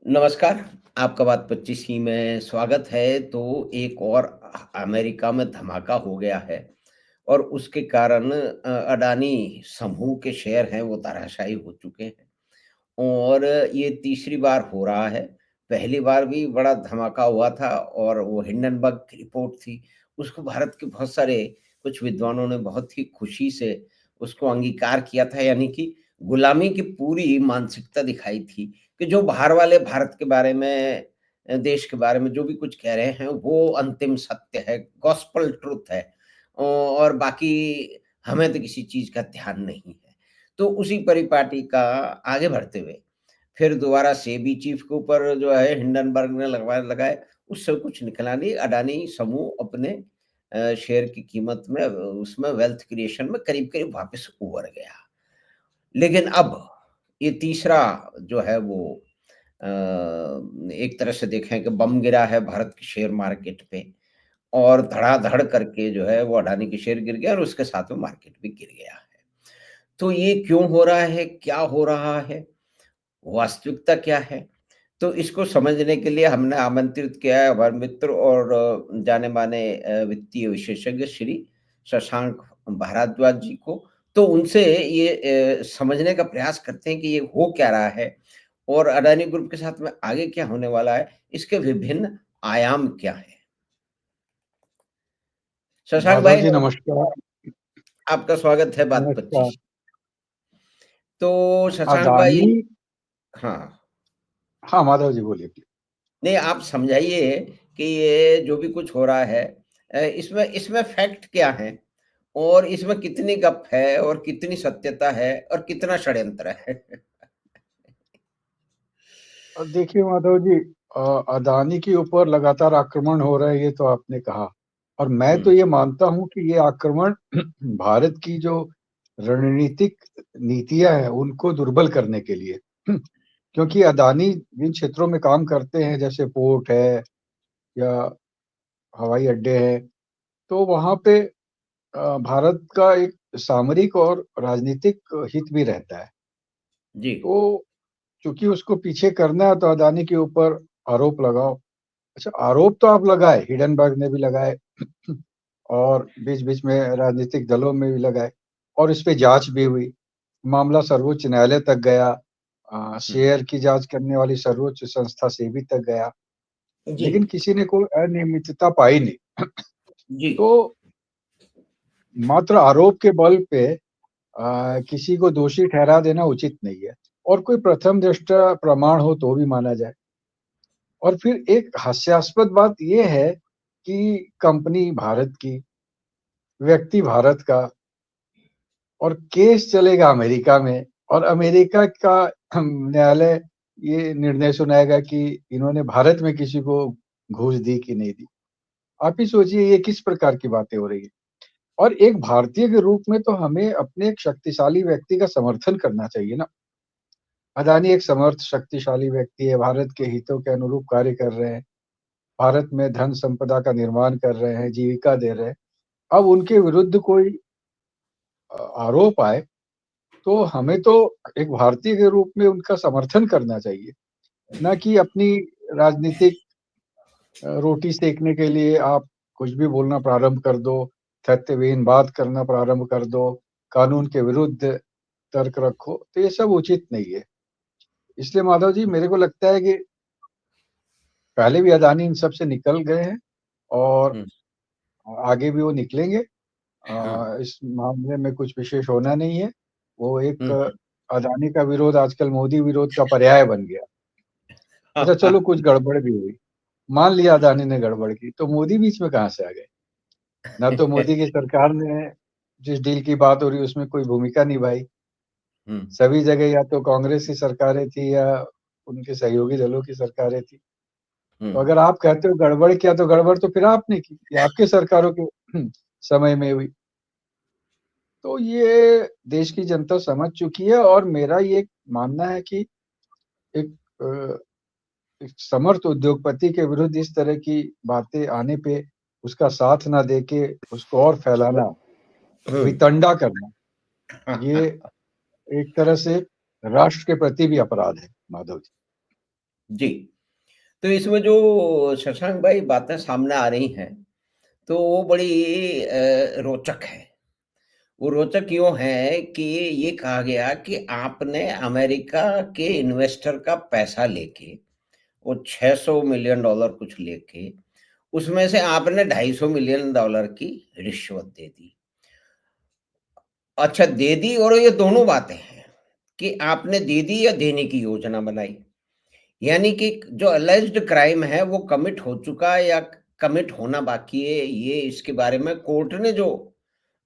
नमस्कार, आपका बात 25 में स्वागत है। तो एक और अमेरिका में धमाका हो गया है और उसके कारण अडानी समूह के शेयर हैं वो धराशायी हो चुके हैं और ये तीसरी बार हो रहा है। पहली बार भी बड़ा धमाका हुआ था और वो हिंडनबर्ग की रिपोर्ट थी। उसको भारत के बहुत सारे कुछ विद्वानों ने बहुत ही खुशी से उसको अंगीकार किया था, यानी कि गुलामी की पूरी मानसिकता दिखाई थी कि जो बाहर वाले भारत के बारे में देश के बारे में जो भी कुछ कह रहे हैं वो अंतिम सत्य है, गॉस्पेल ट्रुथ है और बाकी हमें तो किसी चीज़ का ध्यान नहीं है। तो उसी परिपाटी का आगे बढ़ते हुए फिर दोबारा सेबी चीफ के ऊपर जो है हिंडनबर्ग ने लगाए, उससे कुछ निकला नहीं। अडानी समूह अपने शेयर की कीमत में उसमें वेल्थ क्रिएशन में करीब-करीब वापस उभर गया। लेकिन अब ये तीसरा जो है वो अ, एक तरह से देखें कि बम गिरा है भारत के शेयर मार्केट पे और धड़ाधड़ करके जो है वो अडानी के शेयर गिर गया और उसके साथ में मार्केट भी गिर गया है। तो ये क्यों हो रहा है? क्या हो रहा है? वास्तविकता क्या है? तो इसको समझने के लिए हमने आमंत्रित किया है हमारे मित्र और जाने-माने वित्तीय विशेषज्ञ श्री शशांक भारद्वाज जी को। तो उनसे ये समझने का प्रयास करते हैं कि ये हो क्या रहा है और अडानी ग्रुप के साथ में आगे क्या होने वाला है, इसके विभिन्न आयाम क्या हैं? शशांक माधव भाई, जी नमस्कार। आपका स्वागत है बात नमस्कार। 25। तो शशांक भाई, अदानी। हाँ। हाँ, माधव जी बोलिए प्लीज। नहीं, आप समझाइए कि ये जो भी कुछ हो रहा है इसमें इसमें फैक्ट क्या हैं? और इसमें कितनी गप है और कितनी सत्यता है और कितना षड्यंत्र है? देखिए माधव जी, अदानी के ऊपर लगातार आक्रमण हो रहा है, ये तो आपने कहा। और मैं तो हुँ, ये मानता हूँ कि ये आक्रमण भारत की जो रणनीतिक नीतियां हैं उनको दुर्बल करने के लिए। क्योंकि अदानी जिन क्षेत्रों में काम करते हैं, जैसे पोर्ट है या हवाई अड्डे हैं, तो वहां पे भारत का एक सामरिक और राजनीतिक हित भी रहता है। जी। तो चूँकि उसको पीछे करना है तो अदानी के ऊपर आरोप लगाओ। अच्छा, आरोप तो आप लगाए, हिडेनबर्ग ने भी लगाए और बीच-बीच में राजनीतिक दलों में भी लगाए और इस पे जाँच भी हुई। मामला सर्वोच्च न्यायालय तक गया। हुँ, शेयर की जाँच करने वाली सर्वोच्च संस्था सेबी तक गया, जी, लेकिन किसी ने कोई अनियमितता पाई नहीं। जी। तो मात्र आरोप के बल पे किसी को दोषी ठहरा देना उचित नहीं है और कोई प्रथम दृष्टया प्रमाण हो तो भी माना जाए। और फिर एक हास्यास्पद बात ये है कि कंपनी भारत की, व्यक्ति भारत का और केस चलेगा अमेरिका में और अमेरिका का न्यायालय ये निर्णय सुनाएगा कि इन्होंने भारत में किसी को घूस दी कि नहीं दी। आप ही सोचिए ये किस प्रकार की बातें हो रही हैं। और एक भारतीय के रूप में तो हमें अपने एक शक्तिशाली व्यक्ति का समर्थन करना चाहिए ना। अदानी एक समर्थ शक्तिशाली व्यक्ति है, भारत के हितों के अनुरूप कार्य कर रहे हैं, भारत में धन संपदा का निर्माण कर रहे हैं, जीविका दे रहे हैं। अब उनके विरुद्ध कोई आरोप आए, तो हमें तो एक भारतीय के रूप में उनका समर्थन करना चाहिए, ना कि अपनी राजनीतिक रोटी सेकने के लिए आप कुछ भी बोलना प्रारंभ कर दो, तथ्यविहीन बात करना प्रारंभ कर दो, कानून के विरुद्ध तर्क रखो, तो ये सब उचित नहीं है। इसलिए माधव जी मेरे को लगता है कि पहले भी अदानी इन सब से निकल गए हैं और हुँ, आगे भी वो निकलेंगे। हाँ। इस मामले में कुछ विशेष होना नहीं है। वो एक हुँ, अदानी का विरोध आजकल मोदी विरोध का पर्याय बन गया। अच्छा चलो कुछ गड़बड़ भी हुई, मान लिया अदानी ने गड़बड़ की, तो मोदी बीच में कहाँ से आ गए? ना तो मोदी की सरकार ने जिस डील की बात हो रही है उसमें कोई भूमिका निभाई। हुँ, सभी जगह या तो कांग्रेस की सरकारें थी या उनके सहयोगी दलों की सरकारें थी। हुँ, तो अगर आप कहते हो गड़बड़ किया तो गड़बड़ तो फिर आपने की, ये आपके सरकारों के समय में हुई। तो ये देश की जनता समझ चुकी है और मेरा ये मानना है कि एक अ, एक समर्थ उद्योगपति के विरुद्ध इस तरह की बातें आने पे उसका साथ ना देके उसको और फैलाना, हुँ। वितंडा करना, ये एक तरह से राष्ट्र के प्रति भी अपराध है, माधव जी। जी। तो इसमें जो शशांक भाई बातें सामने आ रही हैं, तो वो बड़ी रोचक है। वो रोचक यूँ है कि ये कहा गया कि आपने अमेरिका के इन्वेस्टर का पैसा लेके, वो $600 मिलियन कुछ लेके, उसमें से आपने $250 मिलियन की रिश्वत दे दी। अच्छा, दे दी, और ये दोनों बातें हैं कि आपने दे दी या देने की योजना बनाई। यानी कि जो अलेज्ड क्राइम है वो कमिट हो चुका है या कमिट होना बाकी है, ये इसके बारे में कोर्ट ने जो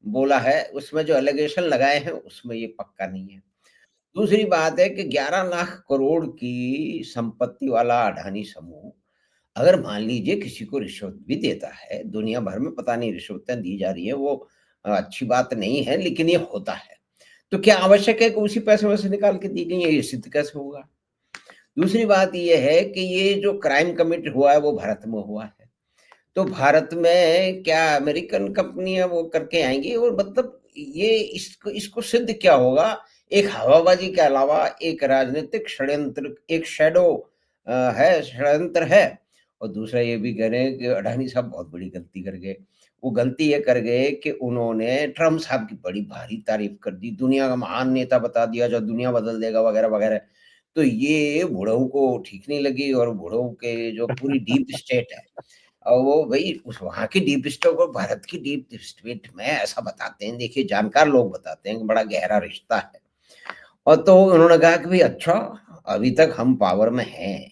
बोला है, उसमें जो एलिगेशन लगाए हैं, उसमें ये पक्का नहीं है। दूसरी बात है कि 11 लाख करोड़ की संपत्ति वाला अडानी समूह, अगर मान लीजिए किसी को रिश्वत भी देता है, दुनिया भर में पता नहीं रिश्वतें दी जा रही हैं, वो अच्छी बात नहीं है, लेकिन ये होता है। तो क्या आवश्यक है कि उसी पैसे में से निकाल के दी गई है? ये सिद्ध कैसे होगा? दूसरी बात ये है कि ये जो क्राइम कमिट हुआ है, वो भारत में हुआ है। तो भारत में क्या अमेरिकन कंपनियाँ वो करके आएँगी, और मतलब ये इसको इसको सिद्ध क्या होगा? एक हवाबाज़ी के अलावा एक राजनीतिक षड्यंत्र, एक शैडो है, षड्यंत्र है। और दूसरा ये भी कह रहे हैं कि अडानी साहब बहुत बड़ी गलती कर गए। वो गलती ये कर गए कि उन्होंने ट्रम्प साहब की बड़ी भारी तारीफ़ कर दी, दुनिया का महान नेता बता दिया जो दुनिया बदल देगा वगैरह-वगैरह। तो ये बुढ़ऊ को ठीक नहीं लगी, और बुढ़ऊ के जो पूरी डीप स्टेट है, और वो भई उस वहाँ की डीप स्टेट और भारत की डीप स्टेट में ऐसा बताते हैं, देखिए जानकार लोग बताते हैं कि बड़ा गहरा रिश्ता है। और तो उन्होंने कहा कि भई अच्छा, अभी तक हम पावर में हैं,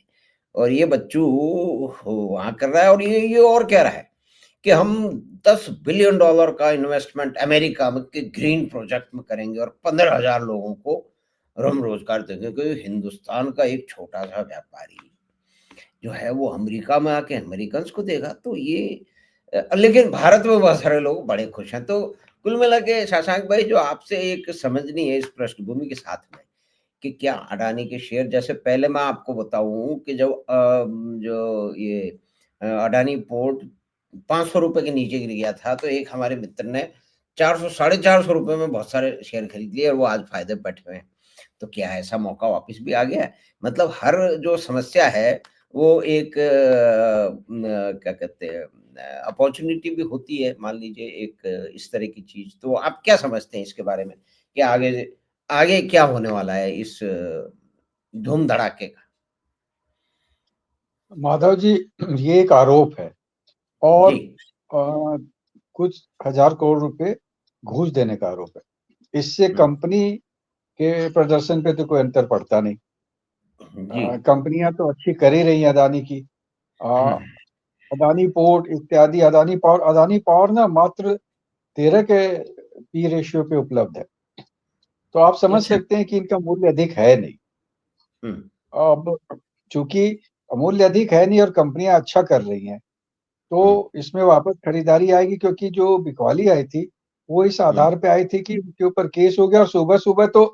और ये बच्चू वहाँ कर रहा है, और ये और कह रहा है कि हम $10 बिलियन का इन्वेस्टमेंट अमेरिका में के ग्रीन प्रोजेक्ट में करेंगे और 15,000 लोगों को हम रोज़गार देंगे, क्योंकि हिंदुस्तान का एक छोटा-सा व्यापारी जो है वो अमेरिका में आके अमेरिकन्स को देगा, तो ये लेकिन भारत में बहुत सारे लोग बड़े खुश हैं। तो कुल मिला के शशांक भाई, जो आपसे एक समझनी है इस पृष्ठभूमि के साथ में, कि क्या अडानी के शेयर, जैसे पहले मैं आपको बताऊँ कि जब जो ये अडानी पोर्ट ₹500 के नीचे गिर गया था, तो एक हमारे मित्र ने 400 साढ़े ₹400 में बहुत सारे शेयर खरीद लिए, और वो आज फ़ायदे पे बैठे हुए हैं। तो क्या ऐसा मौका वापस भी आ गया है? मतलब हर जो समस्या है, वो एक क्या कहते हैं, अपॉर्च्युनिटी भी होती है, मान लीजिए एक इस तरह की चीज़। तो आप क्या समझते हैं इसके बारे में कि आगे आगे क्या होने वाला है इस धूम-धड़ाके का? माधव जी, ये एक आरोप है जी। और कुछ हजार करोड़ रुपए घूस देने का आरोप है। इससे हुँ, कंपनी के प्रदर्शन पे तो कोई अंतर पड़ता नहीं। जी। कंपनियां तो अच्छी कर ही रही हैं अदानी की। अ, हुँ, अदानी पोर्ट इत्यादि, अदानी पावर ना मात्र 13 के पी रेशियो पे उपलब्ध है। तो आप समझ अच्छा। सकते हैं कि इनका मूल्य अधिक है नहीं। हुँ, अब चूंकि मूल्य अधिक है नहीं और कंपनियां अच्छा कर रही हैं, हुँ, तो इसमें वापस खरीदारी आएगी, क्योंकि जो बिकवाली आई थी, वो इस हुँ, आधार पे आई थी कि उनके ऊपर केस हो गया और सुबह-सुबह तो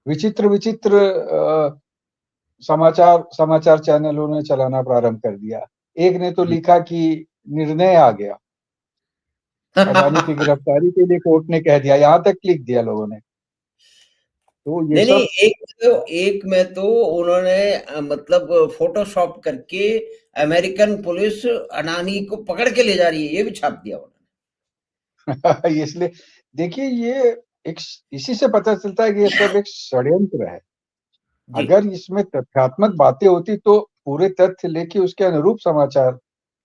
विचित्र-विचित्र समाचार समाचार चैनलों ने चलाना प्रारंभ कर दिया। एक ने तो हुँ। लिखा कि निर्णय आ गया, अडानी की गिरफ्तारी के लिए कोर्ट ने कह दिया, यहाँ तक लिख दिया लोगों ने। तो ये नहीं, नहीं, सब एक में तो उन्होंने मतलब फ़ोटोशॉप करके अमेरिकन पुलिस अडानी को पकड़ के ले जा रही है, ये भी छाप दिया उन्होंने। इसलिए देखिए, ये एक इसी से पता चलता है कि ये सब एक षड्यंत्र है। जी। अगर इसमें तथ्यात्मक बातें होती तो पूरे तथ्य लेके उसके अनुरूप समाचार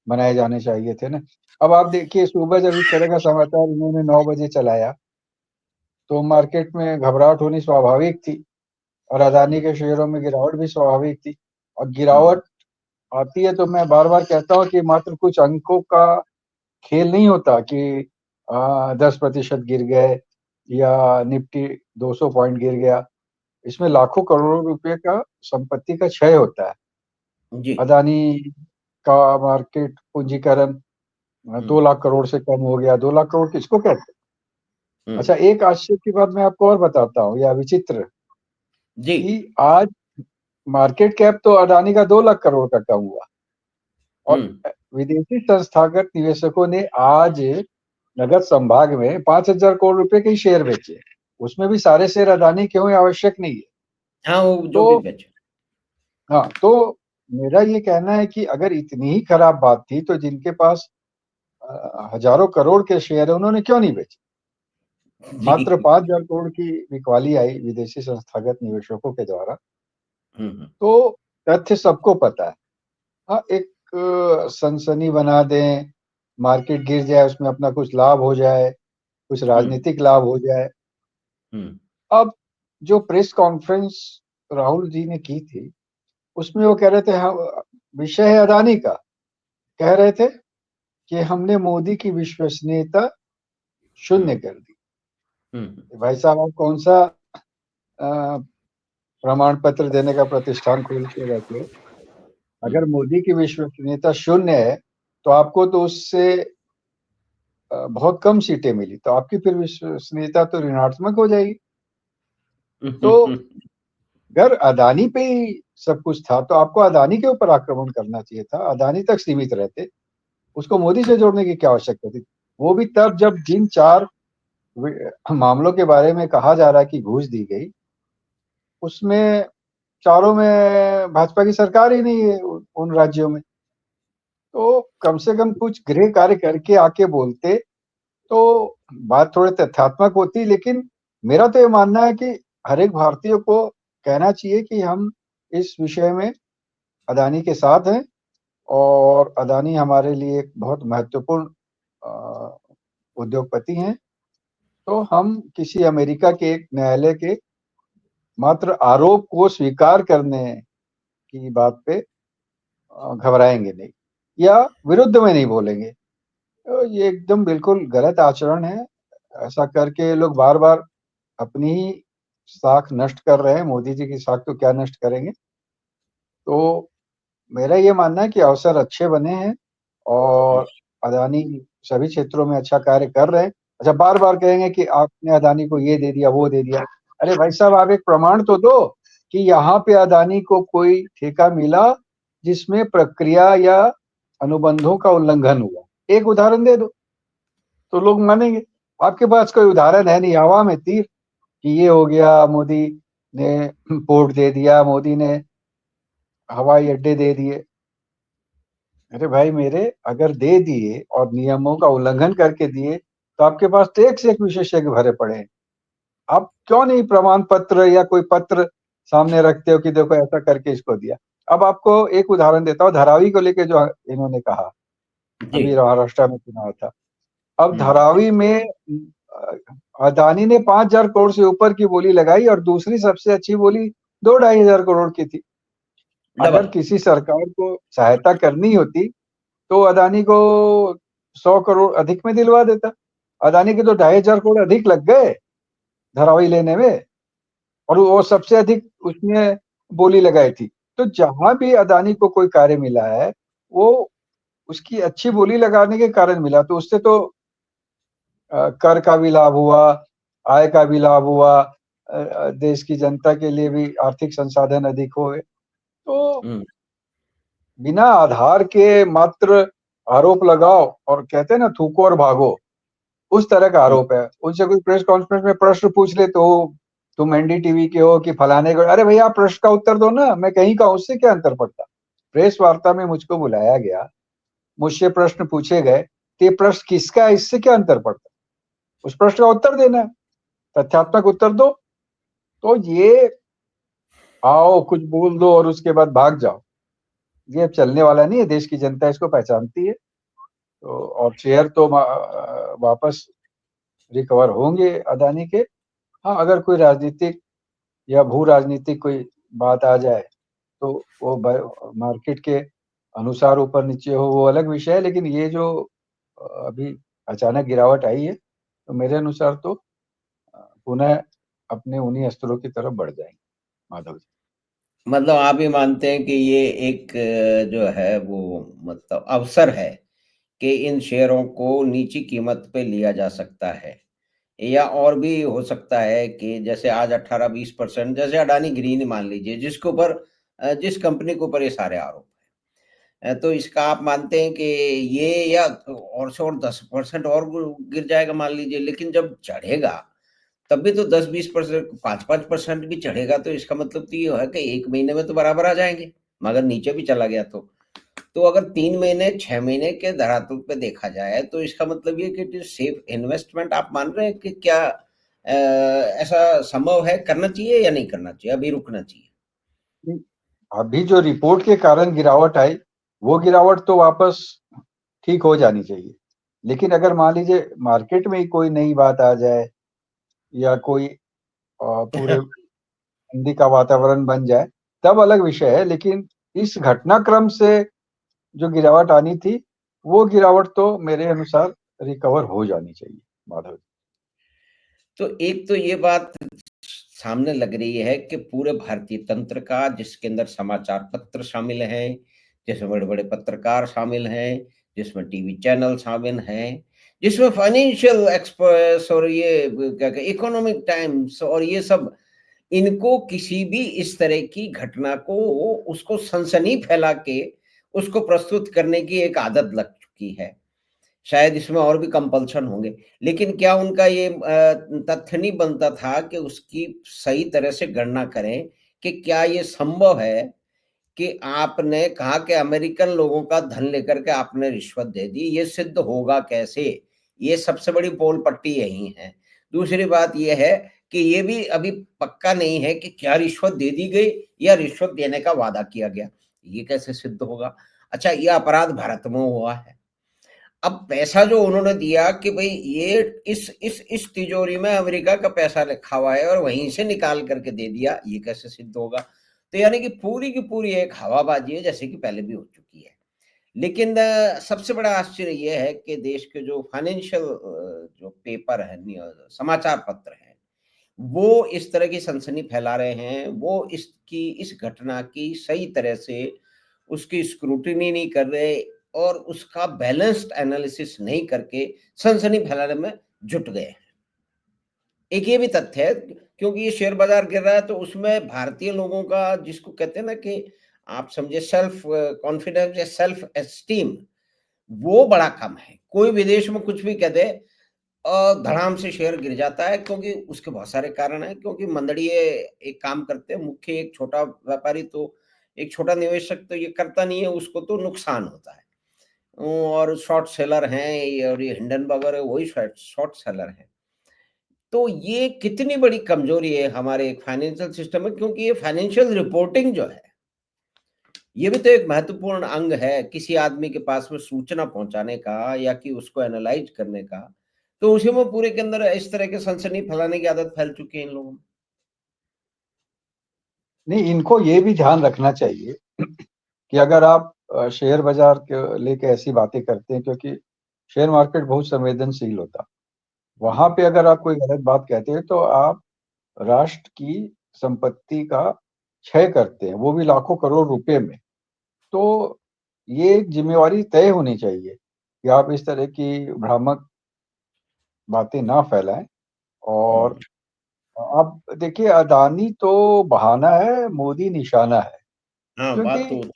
बनाए जाने चाहिए थे ना। अब आप देखिए, सुबह जब इस तरह का समाचार इन्होंने 9 बजे चलाया, तो मार्केट में घबराहट होनी स्वाभाविक थी और अदानी हुँ, के शेयरों में गिरावट भी स्वाभाविक थी। और हुँ, गिरावट आती है तो मैं बार-बार कहता हूँ कि मात्र कुछ अंकों का खेल नहीं होता कि 10% गिर गए या निफ्टी 200 पॉइंट गिर गया। इसमें लाखों करोड़ों रुपए का संपत्ति का क्षय होता है। जी। अदानी का मार्केट पूंजीकरण हुँ, 2 लाख करोड़ से कम हो गया। 2 लाख करोड़ किसको कहते हैं? हुँ, अच्छा, एक आश्चर्य की बात मैं आपको और बताता हूँ, या विचित्र, जी। कि आज मार्केट कैप तो अडानी का 2 लाख करोड़ का कम हुआ हुँ, और विदेशी संस्थागत निवेशकों ने आज नगद संभाग में 5,000 करोड़ रुपए के ही शेयर बेचे। उसमें भी सारे शेयर अदानी के हों, ये आवश्यक नहीं है। हाँ, वो जो भी तो बचे। हाँ, तो मेरा ये कहना है कि अगर इतनी ही खराब बात थी तो जिनके पास हजारों करोड़ के शेयर है उन्होंने क्यों नहीं बेचे? मात्र जी। 5,000 करोड़ की बिकवाली आई विदेशी संस्थागत निवेशकों के द्वारा। हम्म। तो तथ्य सबको पता है। हाँ, एक सनसनी बना दें, मार्केट गिर जाए, उसमें अपना कुछ लाभ हो जाए, कुछ हम्म। राजनीतिक लाभ हो जाए। हम्म। अब जो प्रेस कॉन्फ्रेंस राहुल जी ने की थी, उसमें वो कह रहे थे, हाँ, विषय है अदानी का। कह रहे थे कि हमने मोदी की विश्वसनीयता शून्य हम्म। कर दी। हम्म। भाई साहब, आप कौन सा प्रमाण पत्र देने का प्रतिष्ठान खोल के बैठे हो? अगर हम्म। मोदी की विश्वसनीयता शून्य है, तो आपको तो उससे बहुत कम सीटें मिली, तो आपकी फिर विश्वसनीयता तो ऋणात्मक हो जाएगी। तो अगर अदानी पे ही सब कुछ था, तो आपको अदानी के ऊपर आक्रमण करना चाहिए था, अदानी तक सीमित रहते। उसको मोदी से जोड़ने की क्या आवश्यकता थी? वो भी तब जब जिन 4 मामलों के बारे में कहा जा रहा है कि घूस दी गई, उसमें चारों में भाजपा की सरकार ही नहीं है उन राज्यों में। तो कम से कम कुछ गृह कार्य करके आके बोलते तो बात थोड़ी तथ्यात्मक होती। लेकिन मेरा तो ये मानना है कि हर एक भारतीय को कहना चाहिए कि हम इस विषय में अदानी के साथ हैं और अदानी हमारे लिए एक बहुत महत्वपूर्ण उद्योगपति हैं। तो हम किसी अमेरिका के एक न्यायालय के मात्र आरोप को स्वीकार करने की बात पे घबराएंगे नहीं या विरुद्ध में नहीं बोलेंगे। तो ये एकदम बिल्कुल गलत आचरण है। ऐसा करके लोग बार-बार अपनी ही साख नष्ट कर रहे हैं, मोदी जी की साख तो क्या नष्ट करेंगे। तो मेरा ये मानना है कि अवसर अच्छे बने हैं और अदानी सभी क्षेत्रों में अच्छा कार्य कर रहे हैं। अच्छा, बार-बार कहेंगे कि आपने अदानी को ये दे दिया, वो दे दिया। अरे भाई साहब, आप एक प्रमाण तो दो कि यहाँ पे अदानी को कोई ठेका मिला जिसमें प्रक्रिया या अनुबंधों का उल्लंघन हुआ। एक उदाहरण दे दो, तो लोग मानेंगे। आपके पास कोई उदाहरण है नहीं, हवा में तीर कि ये हो गया, मोदी ने पोर्ट दे दिया, मोदी ने हवाई अड्डे दे दिए। अरे भाई मेरे, अगर दे दिए और नियमों का उल्लंघन करके दिए, तो आपके पास तो एक से एक विशेषज्ञ भरे पड़े हैं। आप क्यों नहीं प्रमाण पत्र या कोई पत्र सामने रखते हो कि देखो ऐसा करके इसको दिया। अब आपको एक उदाहरण देता हूँ, धारावी को लेके जो इन्होंने कहा, जी। अभी महाराष्ट्र में चुनाव था। अब हम्म। धारावी में अदानी ने 5,000 करोड़ से ऊपर की बोली लगाई और दूसरी सबसे अच्छी बोली 2-2,500 करोड़ की थी। अगर डबल। किसी सरकार को सहायता करनी होती तो अदानी को 100 करोड़ अधिक में दिलवा देता। अदानी के तो 2,500 करोड़ अधिक लग गए धारावी लेने में, और वो सबसे अधिक उसने बोली लगाई थी। तो जहां भी अदानी को कोई कार्य मिला है, वो उसकी अच्छी बोली लगाने के कारण मिला। तो उससे तो कर का भी लाभ हुआ, आय का भी लाभ हुआ, देश की जनता के लिए भी आर्थिक संसाधन अधिक हुए। तो हम्म। बिना आधार के मात्र आरोप लगाओ और कहते हैं ना, थूको और भागो, उस तरह का हम्म। आरोप है। उनसे कोई प्रेस कॉन्फ्रेंस में प्रश्न पूछ ले तो तुम एनडीटीवी के हो कि फलाने को, अरे भैया आप प्रश्न का उत्तर दो ना, मैं कहीं का, उससे क्या अंतर पड़ता। प्रेस वार्ता में मुझको बुलाया गया, मुझसे प्रश्न पूछे गए, तो ये प्रश्न किसका है, इससे क्या अंतर पड़ता। उस प्रश्न का उत्तर देना है, तथ्यात्मक उत्तर दो। तो ये आओ कुछ बोल दो और उसके बाद भाग जाओ, ये अब चलने वाला नहीं है। देश की जनता इसको पहचानती है। तो और शेयर तो वापस रिकवर होंगे अदानी के। हाँ, अगर कोई राजनीतिक या भू राजनीतिक कोई बात आ जाए तो वो मार्केट के अनुसार ऊपर नीचे हो, वो अलग विषय है। लेकिन ये जो अभी अचानक गिरावट आई है, तो मेरे अनुसार तो पुनः अपने उन्हीं स्तरों की तरफ बढ़ जाएंगे। माधव जी। मतलब आप ये मानते हैं कि ये एक जो है वो मतलब अवसर है कि इन शेयरों को नीची कीमत पे लिया जा सकता है, या और भी हो सकता है कि जैसे आज 18-20% जैसे अडानी ग्रीन मान लीजिए, जिसके ऊपर जिस कंपनी के ऊपर ये सारे आरोप हैं, तो इसका आप मानते हैं कि ये या और से और 10% और गिर जाएगा मान लीजिए, लेकिन जब चढ़ेगा तब भी तो 10-20%, 5-5% भी चढ़ेगा, तो इसका मतलब तो ये है कि एक महीने में तो बराबर आ जाएंगे। मगर नीचे भी चला गया तो अगर 3 महीने 6 महीने के धरातल पे देखा जाए तो इसका मतलब ये कि इट इज सेफ इन्वेस्टमेंट। आप मान रहे हैं कि क्या ऐसा संभव है, करना चाहिए या नहीं करना चाहिए, अभी रुकना चाहिए? अभी जो रिपोर्ट के कारण गिरावट आई, वो गिरावट तो वापस ठीक हो जानी चाहिए। लेकिन अगर मान लीजिए मार्केट में ही कोई नई बात आ जाए या कोई पूरे मंदी का वातावरण बन जाए, तब अलग विषय है। लेकिन इस घटनाक्रम से जो गिरावट आनी थी, वो गिरावट तो मेरे अनुसार रिकवर हो जानी चाहिए, माधव जी। तो एक तो ये बात सामने लग रही है कि पूरे भारतीय तंत्र का, जिसके अंदर समाचार पत्र शामिल हैं, जिसमें बड़े-बड़े पत्रकार शामिल हैं, जिसमें टीवी चैनल शामिल हैं, जिसमें फाइनेंशियल एक्सपर्ट्स और ये क्या कहते इकोनॉमिक टाइम्स और ये सब, इनको किसी भी इस तरह की घटना को उसको सनसनी फैला के उसको प्रस्तुत करने की एक आदत लग चुकी है। शायद इसमें और भी कंपल्शन होंगे, लेकिन क्या उनका ये तथ्य नहीं बनता था कि उसकी सही तरह से गणना करें कि क्या ये संभव है कि आपने कहा कि अमेरिकन लोगों का धन लेकर के आपने रिश्वत दे दी, ये सिद्ध होगा कैसे? ये सबसे बड़ी पोल पट्टी यही है। दूसरी बात ये है कि ये भी अभी पक्का नहीं है कि क्या रिश्वत दे दी गई या रिश्वत देने का वादा किया गया। ये कैसे सिद्ध होगा? अच्छा, ये अपराध भारत में हुआ है। अब पैसा जो उन्होंने दिया कि भाई ये इस तिजोरी में अमेरिका का पैसा रखा हुआ है और वहीं से निकाल करके दे दिया, ये कैसे सिद्ध होगा? तो यानी कि पूरी की पूरी एक हवाबाजी है, जैसे कि पहले भी हो चुकी है। लेकिन सबसे बड़ा आश्चर्य ये है कि देश के जो फाइनेंशियल जो पेपर है, समाचार पत्र हैं, वो इस तरह की सनसनी फैला रहे हैं। वो इस घटना की सही तरह से उसकी स्क्रूटिनी नहीं कर रहे और उसका बैलेंस्ड एनालिसिस नहीं करके सनसनी फैलाने में जुट गए हैं। एक ये भी तथ्य है, क्योंकि ये शेयर बाजार गिर रहा है तो उसमें भारतीय लोगों का, जिसको कहते हैं ना कि आप समझे सेल्फ कॉन्फिडेंस या सेल्फ एस्टीम, वो बड़ा कम है। कोई विदेश में कुछ भी कह दे धड़ाम से शेयर गिर जाता है, क्योंकि उसके बहुत सारे कारण हैं। क्योंकि मंदड़िए एक काम करते हैं, मुख्य एक छोटा व्यापारी तो, एक छोटा निवेशक तो ये करता नहीं है, उसको तो नुकसान होता है। और शॉर्ट सेलर हैं और ये हिंडनबर्गर है, वही शॉर्ट शॉर्ट सेलर हैं। तो ये कितनी बड़ी कमजोरी है हमारे फाइनेंशियल सिस्टम में, क्योंकि ये फाइनेंशियल रिपोर्टिंग जो है, ये भी तो एक महत्वपूर्ण अंग है किसी आदमी के पास में सूचना पहुंचाने का या कि उसको एनालाइज करने का। तो उसी में पूरे के अंदर इस तरह के सनसनी फैलाने की आदत फैल चुकी है इन लोगों में। नहीं, इनको ये भी ध्यान रखना चाहिए कि अगर आप शेयर बाजार के लेके ऐसी बातें करते हैं, क्योंकि शेयर मार्केट बहुत संवेदनशील होता, वहां पे अगर आप कोई गलत बात कहते हैं तो आप राष्ट्र की संपत्ति का क्षय करते हैं, वो भी लाखों करोड़ रुपए में। तो ये एक जिम्मेवारी तय होनी चाहिए कि आप इस तरह की भ्रामक बातें ना फैलाएं। और हम्म। आप देखिए, अदानी तो बहाना है, मोदी निशाना है। हाँ, क्योंकि बात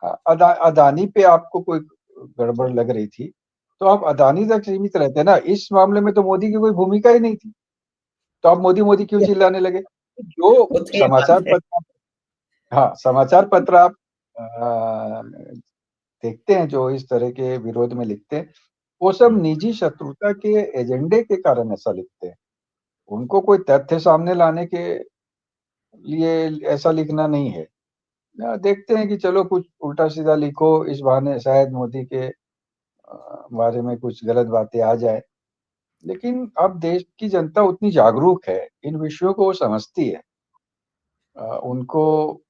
तो। अदानी पे आपको कोई गड़बड़ लग रही थी, तो आप अदानी तक सीमित रहते ना। इस मामले में तो मोदी की कोई भूमिका ही नहीं थी, तो आप मोदी मोदी क्यों चिल्लाने लगे? जो वो तो ये समाचार बात है। पत्र, हाँ, समाचार पत्र आप अ, देखते हैं जो इस तरह के विरोध में लिखते हैं, वो सब हम्म। निजी शत्रुता के एजेंडे के कारण ऐसा लिखते हैं। उनको कोई तथ्य सामने लाने के लिए ऐसा लिखना नहीं है। देखते हैं कि चलो कुछ उल्टा सीधा लिखो, इस बहाने शायद मोदी के बारे में कुछ गलत बातें आ जाए। लेकिन अब देश की जनता उतनी जागरूक है, इन विषयों को वो समझती है। उनको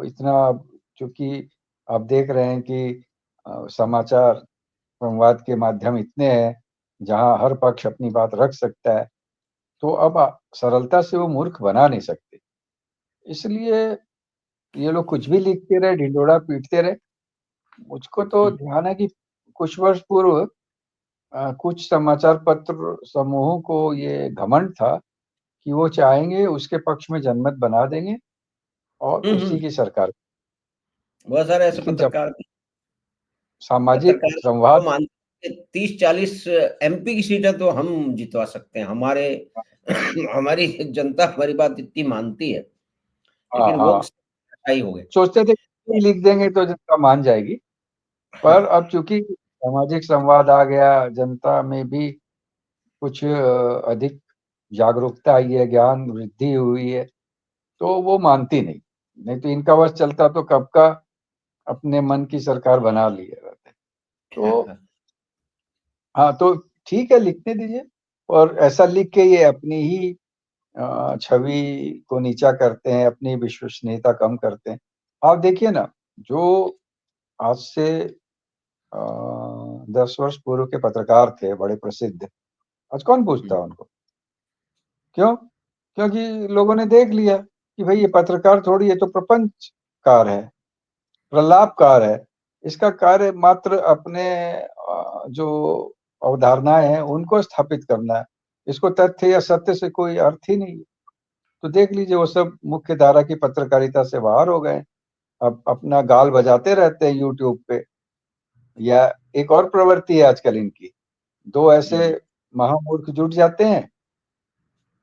इतना, क्योंकि आप देख रहे हैं कि समाचार संवाद के माध्यम इतने हैं, जहाँ हर पक्ष अपनी बात रख सकता है, तो अब सरलता से वो मूर्ख बना नहीं सकते। इसलिए ये लोग कुछ भी लिखते रहे, ढिंढोरा पीटते रहे। मुझको तो हम्म। ध्यान है कि कुछ वर्ष पूर्व कुछ समाचार पत्र समूहों को ये घमंड था कि वो चाहेंगे उसके पक्ष में जनमत बना देंगे और उसी हम्म। की सरकार। बहुत सारे ऐसे लेकिन जब पत्रकार सामाजिक पत्रकार तो संवाद, मानते 30-40 एमपी की सीटें तो हम जितवा सकते हैं, हमारे हमारी जनता हमारी बात इतनी मानती है। हाँ लेकिन वो हाँ, सही हो गए। सोचते थे कि लिख देंगे तो जनता मान जाएगी, पर हाँ, अब चूंकि सामाजिक संवाद आ गया, जनता में भी कुछ अधिक जागरूकता आई है, ज्ञान वृद्धि हुई है, तो वो मानती नहीं। नहीं तो इनका बस चलता तो कब का अपने मन की सरकार बना लिए रहते। हाँ, तो हाँ। हाँ, तो ठीक है, लिखने दीजिए। और ऐसा लिख के ये अपनी ही छवि को नीचा करते हैं, अपनी विश्वसनीयता कम करते हैं। आप देखिए ना, जो आज से 10 वर्ष पूर्व के पत्रकार थे बड़े प्रसिद्ध, आज कौन पूछता हुँ, है उनको? क्यों? क्योंकि लोगों ने देख लिया कि भाई ये पत्रकार थोड़ी, ये तो प्रपंचकार है, प्रलापकार है। इसका कार्य मात्र अपने जो अवधारणाएं हैं उनको स्थापित करना है। इसको तथ्य या सत्य से कोई अर्थ ही नहीं है। तो देख लीजिए, वो सब मुख्य धारा की पत्रकारिता से बाहर हो गए। अब अपना गाल बजाते रहते हैं यूट्यूब पे। या एक और प्रवृत्ति है आजकल इनकी, दो ऐसे हुँ। महामूर्ख जुट जाते हैं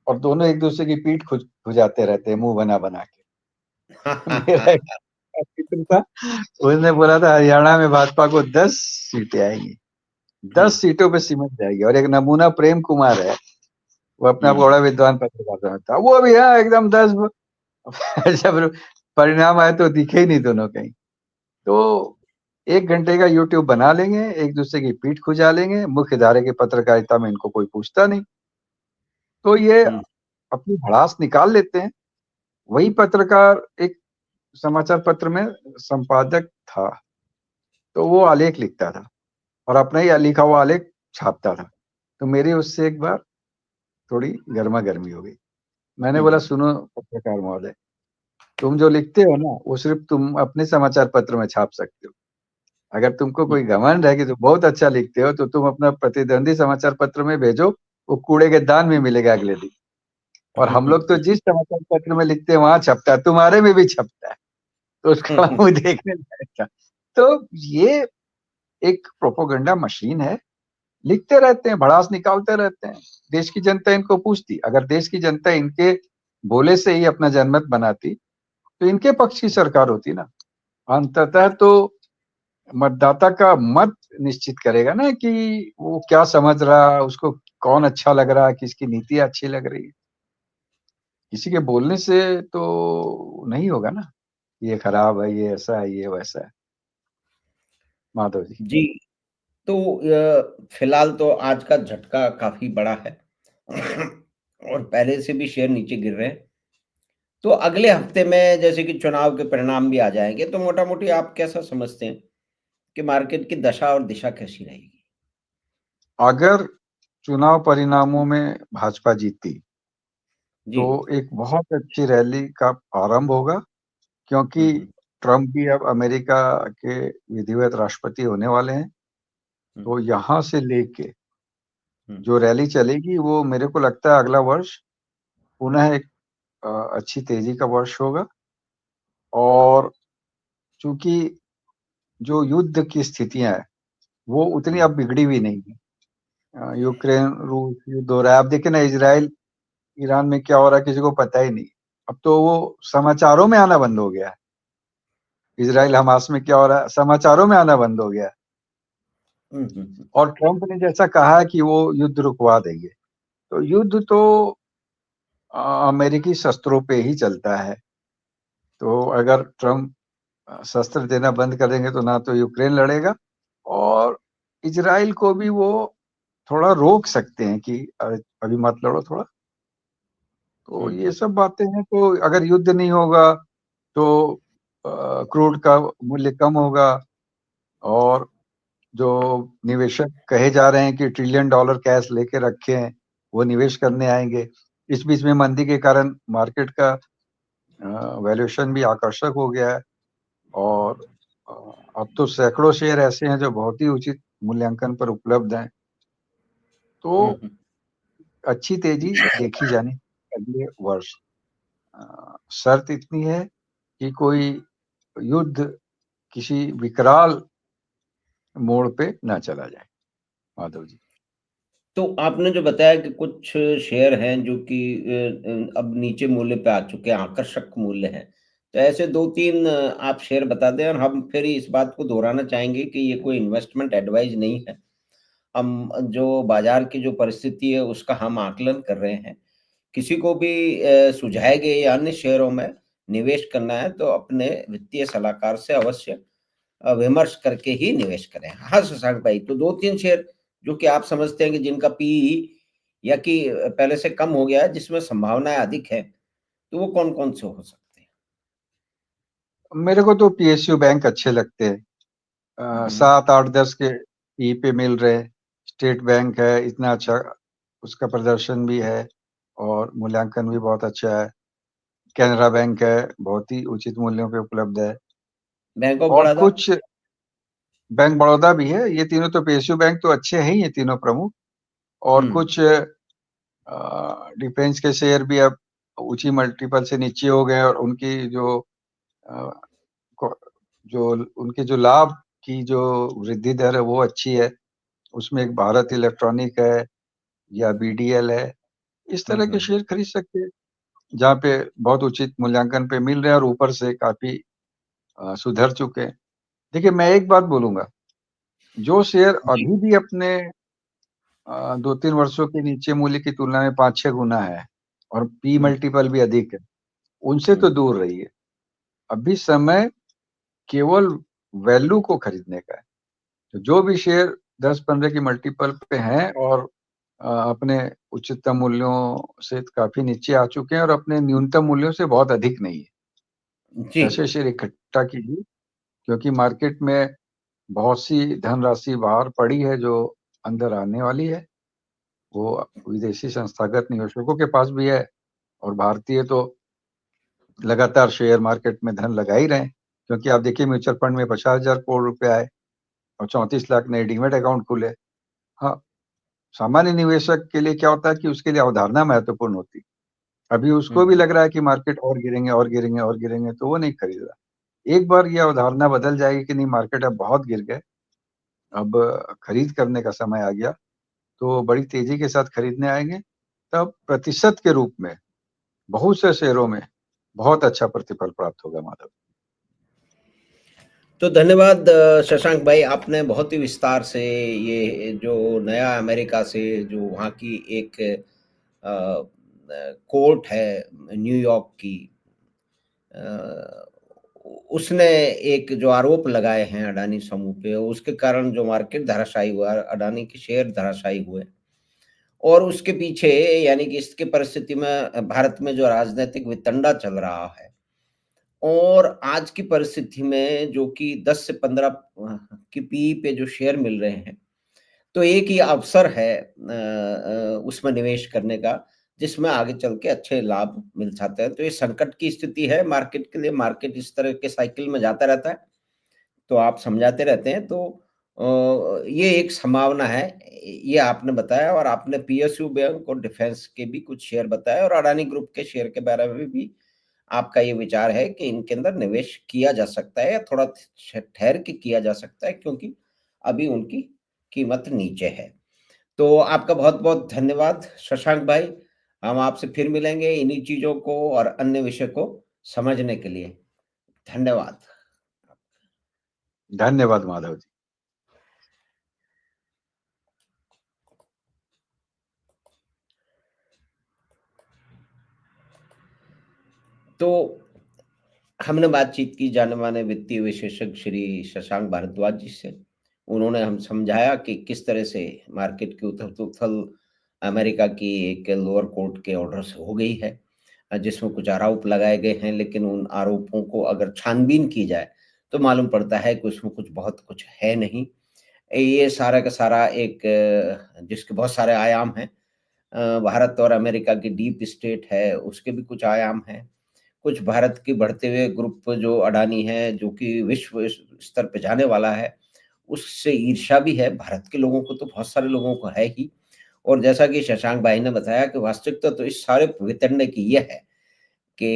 और दोनों एक दूसरे की पीठ खुजाते रहते हैं, मुंह बना बना के। मेरा एक मित्र था, उसने बोला था हरियाणा में भाजपा को 10 सीटें आएंगी, हुँ, 10 सीटों पे सिमट जाएगी। और एक नमूना प्रेम कुमार है, वो अपने आप को हुँ, बड़ा विद्वान पत्रकार समझता है, वो भी है एकदम 10। जब परिणाम आए तो दिखे ही नहीं दोनों कहीं। तो 1 घंटे का यूट्यूब बना लेंगे, एक दूसरे की पीठ खुजा लेंगे, मुख्य धारे की पत्रकारिता में इनको कोई पूछता नहीं। तो ये हुँ, अपनी भड़ास निकाल लेते हैं। वही पत्रकार एक समाचार पत्र में संपादक था, तो वो आलेख लिखता था और अपना ही लिखा हुआ आलेख छापता था। तो मेरी उससे एक बार थोड़ी गर्मा गर्मी हो गई। मैंने हुँ, बोला, हुँ, सुनो पत्रकार महोदय, तुम जो लिखते हो ना वो सिर्फ तुम अपने समाचार पत्र में छाप सकते हो। अगर तुमको हुँ, कोई घमंड है कि तुम बहुत अच्छा लिखते हो तो तुम अपना प्रतिद्वंदी समाचार पत्र में भेजो, वो कूड़े के दान में मिलेगा अगले दिन। और हम लोग तो जिस समाचार पत्र में लिखते हैं वहां छपता है, तुम्हारे में भी छपता है, तो उसका मुंह देखने लायक था। तो ये एक प्रोपोगंडा मशीन है, लिखते रहते हैं, भड़ास निकालते रहते हैं। देश की जनता इनको पूछती, अगर देश की जनता इनके बोले से ही अपना जनमत बनाती तो इनके पक्ष की सरकार होती ना। अंततः तो मतदाता का मत निश्चित करेगा ना कि वो क्या समझ रहा है, उसको कौन अच्छा लग रहा है, किसकी नीति अच्छी लग रही है। किसी के बोलने से तो नहीं होगा ना, ये खराब है, ये ऐसा है, ये वैसा है। माधव जी। जी, तो फिलहाल तो आज का झटका काफ़ी बड़ा है और पहले से भी शेयर नीचे गिर रहे हैं। तो अगले हफ्ते में जैसे कि चुनाव के परिणाम भी आ जाएँगे, तो मोटा-मोटी आप कैसा समझते हैं कि मार्केट की दशा और दिशा कैसी रहेगी? अगर चुनाव परिणामों में भाजपा जीती जी। तो एक बहुत अच्छी रैली का आरंभ होगा, क्योंकि हुँ, हुँ, ट्रम्प भी अब अमेरिका के विधिवत राष्ट्रपति होने वाले हैं। हुँ, तो यहाँ से लेके हुँ, जो रैली चलेगी वो मेरे को लगता है अगला वर्ष पुनः एक अच्छी तेजी का वर्ष होगा। और चूंकि जो युद्ध की स्थितियां हैं वो उतनी हुँ, अब बिगड़ी हुई नहीं है। यूक्रेन रूस युद्ध हो रहा है, अब देखिए ना इजराइल ईरान में क्या हो रहा है किसी को पता ही नहीं। अब तो वो समाचारों में आना बंद हो गया है। इजराइल हमास में क्या हो रहा है समाचारों में आना बंद हो गया है। हुँ, हुँ, हुँ, और ट्रम्प ने जैसा कहा है कि वो युद्ध रुकवा देंगे, तो युद्ध तो अमेरिकी शस्त्रों पे ही चलता है। तो अगर ट्रम्प शस्त्र देना बंद कर देंगे तो ना तो यूक्रेन लड़ेगा, और इजराइल को भी वो थोड़ा रोक सकते हैं कि अभी मत लड़ो थोड़ा। तो हुँ, ये हुँ, सब बातें हैं। तो अगर युद्ध नहीं होगा तो क्रूड का मूल्य कम होगा, और जो निवेशक कहे जा रहे हैं कि ट्रिलियन डॉलर कैश लेके रखे हैं वो निवेश करने आएंगे। इस बीच में मंदी के कारण मार्केट का वैल्यूएशन भी आकर्षक हो गया है। और अ, अब तो सैकड़ों शेयर ऐसे हैं जो बहुत ही उचित मूल्यांकन पर उपलब्ध हैं। तो हुँ, हुँ। अच्छी तेजी देखी जानी अगले वर्ष। शर्त इतनी है कि कोई युद्ध किसी विकराल मोड़ पे ना चला जाए। माधव जी। तो आपने जो बताया कि कुछ शेयर हैं जो कि अब नीचे मूल्य पे आ चुके हैं, आकर्षक मूल्य हैं। तो ऐसे 2-3 आप शेयर बता दें और हम फिर इस बात को दोहराना चाहेंगे कि ये कोई इन्वेस्टमेंट एडवाइस नहीं है। हम जो बाज़ार की जो परिस्थिति है उसका हम आकलन कर रहे हैं। किसी को भी सुझाए गए या अन्य शेयरों में निवेश करना है तो अपने वित्तीय सलाहकार से अवश्य विमर्श करके ही निवेश करें। हाँ, शशांक भाई, तो 2-3 शेयर जो कि आप समझते हैं कि जिनका पीई या कि पहले से कम हो गया है, जिसमें संभावनाएँ अधिक हैं, तो वो कौन-कौन से हो सकते हैं? मेरे को तो पीएसयू बैंक अच्छे लगते हैं। हुँ, 7, 8, 10 के ई पे मिल रहे। स्टेट बैंक है, इतना अच्छा उसका प्रदर्शन भी है और मूल्यांकन भी बहुत अच्छा है। कैनरा बैंक है, बहुत ही उचित मूल्यों पे उपलब्ध है। बैंक ऑफ और बड़ौदा? कुछ बैंक बड़ौदा भी है, ये तीनों तो पीएसयू बैंक तो अच्छे हैं ही, ये तीनों प्रमुख। और हुँ, कुछ डिफेंस के शेयर भी अब ऊँची मल्टीपल से नीचे हो गए और उनकी जो अ, को जो उनके जो लाभ की जो वृद्धि दर है वो अच्छी है। उसमें एक भारत इलेक्ट्रॉनिक है या बीडीएल है, इस हुँ, तरह के हुँ, शेयर खरीद सकते हैं, जहाँ पे बहुत उचित मूल्यांकन पे मिल रहे हैं और ऊपर से काफ़ी सुधर चुके हैं। देखिए, मैं एक बात बोलूँगा, जो शेयर जी, अभी भी अपने 2-3 वर्षों के नीचे मूल्य की तुलना में 5-6 गुना है और पी हुँ, मल्टीपल भी अधिक है, उनसे तो हुँ, दूर रहिए। अभी समय केवल वैल्यू को खरीदने का है। तो जो भी शेयर 10-15 की मल्टीपल पे हैं और अपने उच्चतम मूल्यों से काफ़ी नीचे आ चुके हैं और अपने न्यूनतम मूल्यों से बहुत अधिक नहीं है। जी, ऐसे शेयर इकट्ठा कीजिए, क्योंकि मार्केट में बहुत सी धनराशि बाहर पड़ी है जो अंदर आने वाली है। वो विदेशी संस्थागत निवेशकों के पास भी है और भारतीय तो लगातार शेयर मार्केट में धन लगा ही रहे हैं। क्योंकि आप देखिए, म्यूचुअल फंड में 50,000 करोड़ रुपए आए और 34 लाख नए डीमैट अकाउंट खुले। हाँ, सामान्य निवेशक के लिए क्या होता है कि उसके लिए अवधारणा महत्वपूर्ण होती है। अभी हुँ, उसको भी हुँ, लग रहा है कि मार्केट और गिरेंगे और गिरेंगे और गिरेंगे, तो वो नहीं खरीद रहा। एक बार ये अवधारणा बदल जाएगी कि नहीं, मार्केट अब बहुत गिर गए, अब खरीद करने का समय आ गया, तो बड़ी तेज़ी के साथ खरीदने आएँगे, तब प्रतिशत के रूप में बहुत से शेयरों में बहुत अच्छा प्रतिफल प्राप्त होगा माधव। तो धन्यवाद शशांक भाई, आपने बहुत ही विस्तार से ये जो नया अमेरिका से जो वहाँ की एक कोर्ट है न्यूयॉर्क की, अ, उसने एक जो आरोप लगाए हैं अडानी समूह पे, उसके कारण जो मार्केट धराशायी हुआ, अडानी के शेयर धराशायी हुए और उसके पीछे यानी कि इसकी परिस्थिति में भारत में जो राजनीतिक वितंडा चल रहा है और आज की परिस्थिति में जो कि 10 से 15 की पीई पे जो शेयर मिल रहे हैं, तो एक ही अवसर है उसमें निवेश करने का, जिसमें आगे चल के अच्छे लाभ मिल जाते हैं। तो ये संकट की स्थिति है मार्केट के लिए, मार्केट इस तरह के साइकिल में जाता रहता है, तो आप समझाते रहते हैं। तो ये एक संभावना है, ये आपने बताया और आपने पीएसयू बैंक और डिफेंस के भी कुछ शेयर बताए और अडानी ग्रुप के शेयर के बारे में भी आपका ये विचार है कि इनके अंदर निवेश किया जा सकता है या थोड़ा ठहर के किया जा सकता है क्योंकि अभी उनकी कीमत नीचे है। तो आपका बहुत-बहुत धन्यवाद शशांक भाई। हम आपसे फिर मिलेंगे इन्हीं चीज़ों को और अन्य विषय को समझने के लिए। धन्यवाद। धन्यवाद माधव जी। तो हमने बातचीत की जाने-माने वित्तीय विशेषज्ञ श्री शशांक भारद्वाज जी से। उन्होंने हम समझाया कि किस तरह से मार्केट की उथल-पुथल अमेरिका की एक लोअर कोर्ट के ऑर्डर से हो गई है, जिसमें कुछ आरोप लगाए गए हैं, लेकिन उन आरोपों को अगर छानबीन की जाए, तो मालूम पड़ता है कि उसमें कुछ बहुत कुछ है नहीं। ये सारा का सारा एक जिसके बहुत सारे आयाम हैं। भारत और अमेरिका की डीप स्टेट है, उसके भी कुछ आयाम हैं। कुछ भारत के बढ़ते हुए ग्रुप जो अडानी है, जो कि विश्व स्तर पे जाने वाला है, उससे ईर्ष्या भी है। भारत के लोगों को तो बहुत सारे लोगों को है ही और जैसा कि शशांक भाई ने बताया कि वास्तविकता तो इस सारे वितरणे की ये है कि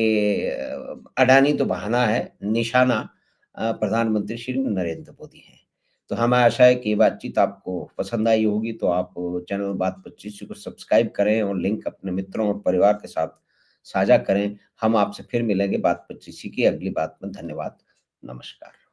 अडानी तो बहाना है, निशाना प्रधानमंत्री श्री नरेंद्र मोदी हैं। तो हमें आशा है कि ये बातचीत आपको पसंद आई होगी, तो आप चैनल बात 25 को सब्सक्राइब करें और लिंक अपने मित्रों और परिवार के साथ साझा करें। हम आपसे फिर मिलेंगे बात 25 की अगली बात में। धन्यवाद। नमस्कार।